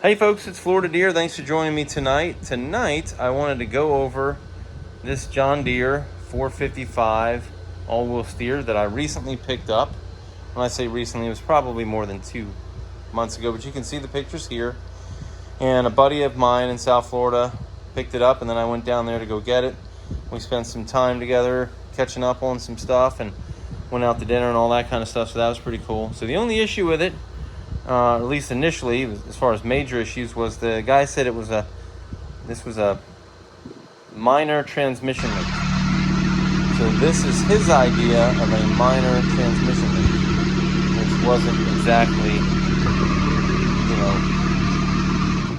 Hey folks, it's Florida Deere. Thanks for joining me tonight. Tonight, I wanted to go over this John Deere 455 all-wheel steer that I recently picked up. When I say recently, it was probably more than 2 months ago, but you can see the pictures here. And a buddy of mine in South Florida picked it up, and then I went down there to go get it. We spent some time together catching up on some stuff and went out to dinner and all that kind of stuff, so that was pretty cool. So the only issue with it, at least initially, as far as major issues, was the guy said this was a minor transmission leak. So this is his idea of a minor transmission leak, which wasn't exactly,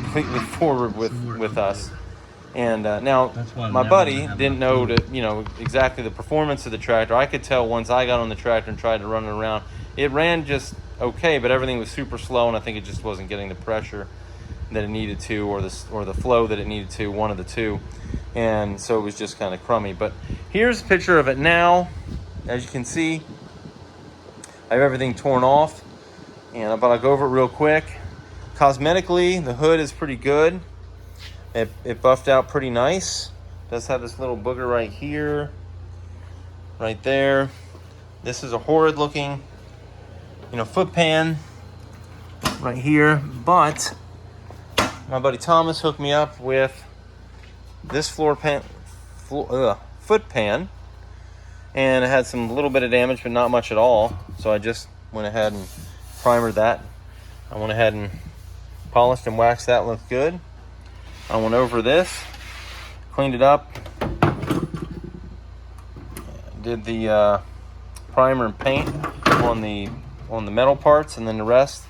completely forward with us. And now my buddy didn't know exactly the performance of the tractor. I could tell once I got on the tractor and tried to run it around. It ran just okay, but everything was super slow, and I think it just wasn't getting the pressure that it needed to, or the flow that it needed to, one of the two. And so it was just kind of crummy. But here's a picture of it now. As you can see, I have everything torn off, but I'll go over it real quick. Cosmetically, the hood is pretty good. It buffed out pretty nice. It does have this little booger right here, right there. This is a horrid looking foot pan right here, but my buddy Thomas hooked me up with this foot pan, and it had some little bit of damage, but not much at all. So I just went ahead and primered that. I went ahead and polished and waxed that. Looked good. I went over this, cleaned it up, did the primer and paint on the metal parts, and then the rest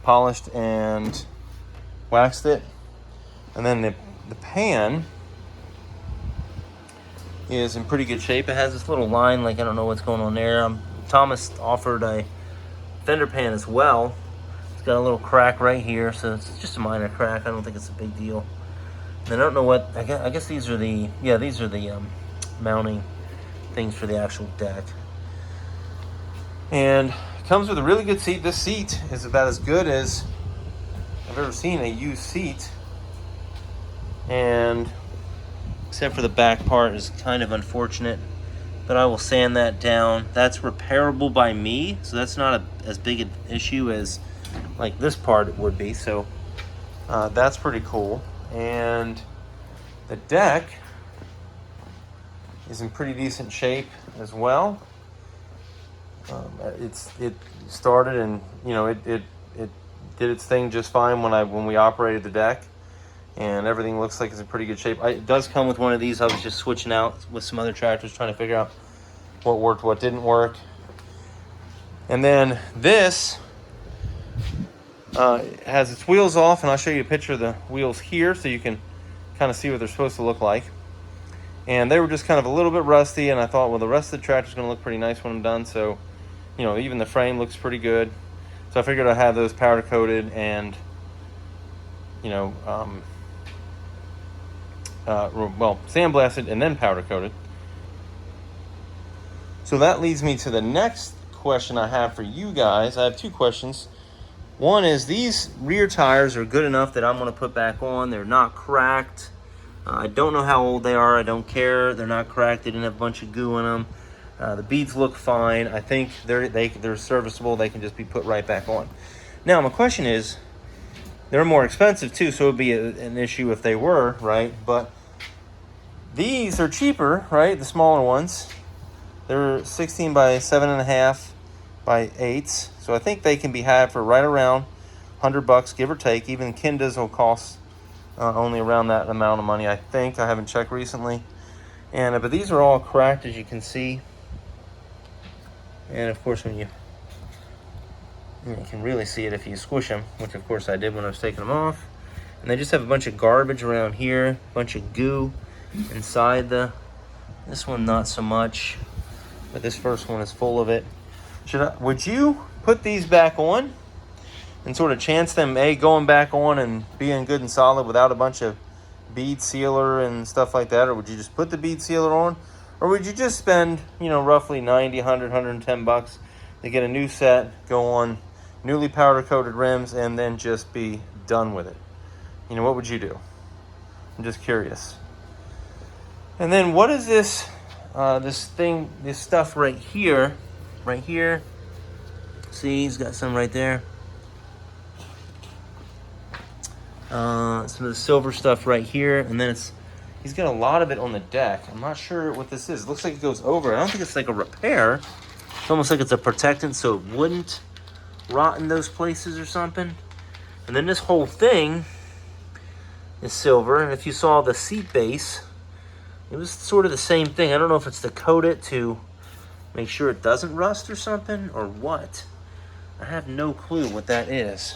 polished and waxed it. And then the pan is in pretty good shape. It has this little line, like I don't know what's going on there. Thomas offered a fender pan as well. It's got a little crack right here, so it's just a minor crack. I don't think it's a big deal. And I don't know what, I guess these are the mounting things for the actual deck. And comes with a really good seat. This seat is about as good as I've ever seen a used seat, and except for the back part is kind of unfortunate, but I will sand that down. That's repairable by me, so that's not as big an issue as like this part would be. So that's pretty cool. And the deck is in pretty decent shape as well. It started, and it did its thing just fine when we operated the deck, and everything looks like it's in pretty good shape. It does come with one of these. I was just switching out with some other tractors, trying to figure out what worked, what didn't work. And then this has its wheels off, and I'll show you a picture of the wheels here so you can kind of see what they're supposed to look like. And they were just kind of a little bit rusty, and I thought, well, the rest of the tractor's going to look pretty nice when I'm done. So even the frame looks pretty good. So I figured I'd have those powder coated and, sandblasted and then powder coated. So that leads me to the next question I have for you guys. I have two questions. One is, these rear tires are good enough that I'm going to put back on. They're not cracked. I don't know how old they are. I don't care. They're not cracked. They didn't have a bunch of goo in them. The beads look fine. I think they're serviceable. They can just be put right back on. Now, my question is, they're more expensive too, so it would be an issue if they were, right? But these are cheaper, right? The smaller ones. They're 16 by 7.5 by 8s. So I think they can be had for right around $100, give or take. Even Kindas will cost only around that amount of money, I think. I haven't checked recently. But these are all cracked, as you can see. And of course, when you can really see it if you squish them, which of course I did when I was taking them off. And they just have a bunch of garbage around here, a bunch of goo inside this one not so much, but this first one is full of it. Would you put these back on and sort of chance them going back on and being good and solid without a bunch of bead sealer and stuff like that? Or would you just put the bead sealer on? Or would you just spend, roughly 90, 100, 110 bucks to get a new set, go on newly powder coated rims, and then just be done with it? You know, what would you do? I'm just curious. And then what is this, this stuff right here? Right here. See, he's got some right there. Some of the silver stuff right here, and then he's got a lot of it on the deck. I'm not sure what this is. It looks like it goes over. I don't think it's like a repair. It's almost like it's a protectant so it wouldn't rot in those places or something. And then this whole thing is silver, and if you saw the seat base, it was sort of the same thing. I don't know if it's to coat it to make sure it doesn't rust or something, or what. I have no clue what that is.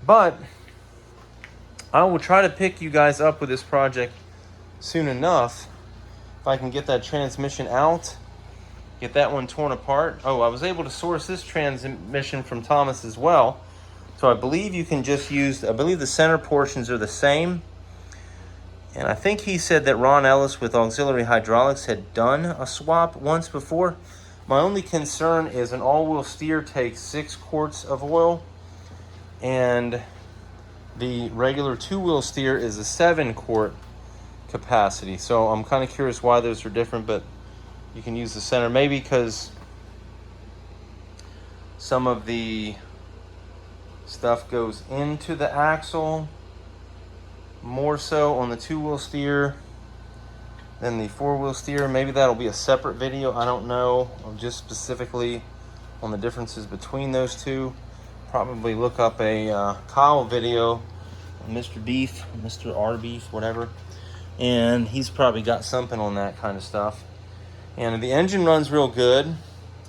But I will try to pick you guys up with this project soon enough. If I can get that transmission out, get that one torn apart. Oh, I was able to source this transmission from Thomas as well. So I believe you can just use, I believe the center portions are the same. And I think he said that Ron Ellis with Auxiliary Hydraulics had done a swap once before. My only concern is an all-wheel steer takes 6 quarts of oil, and the regular 2-wheel steer is a 7-quart capacity. So I'm kind of curious why those are different, but you can use the center. Maybe because some of the stuff goes into the axle more so on the 2-wheel steer than the 4-wheel steer. Maybe that'll be a separate video. I don't know. Just specifically on the differences between those two. Probably look up a Kyle video, Mr. Beef, Mr. R Beef, whatever, and he's probably got something on that kind of stuff. And the engine runs real good,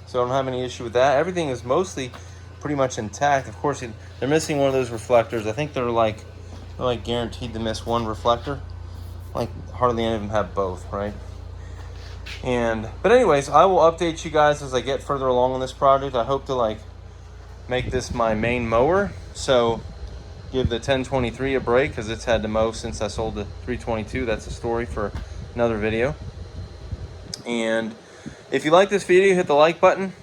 so I don't have any issue with that. Everything is mostly pretty much intact. Of course, they're missing one of those reflectors. I think they're like guaranteed to miss one reflector. Like hardly any of them have both, right? But anyways, I will update you guys as I get further along on this project. I hope to make this my main mower, so give the 1023 a break because it's had to mow since I sold the 322. That's a story for another video. And if you like this video, hit the like button.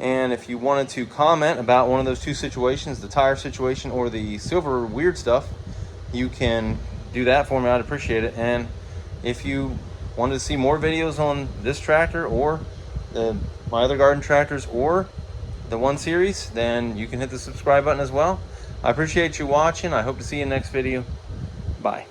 And if you wanted to comment about one of those two situations, the tire situation or the silver weird stuff, you can do that for me. I'd appreciate it. And if you wanted to see more videos on this tractor or my other garden tractors or the 1 Series, then you can hit the subscribe button as well. I appreciate you watching. I hope to see you in the next video. Bye.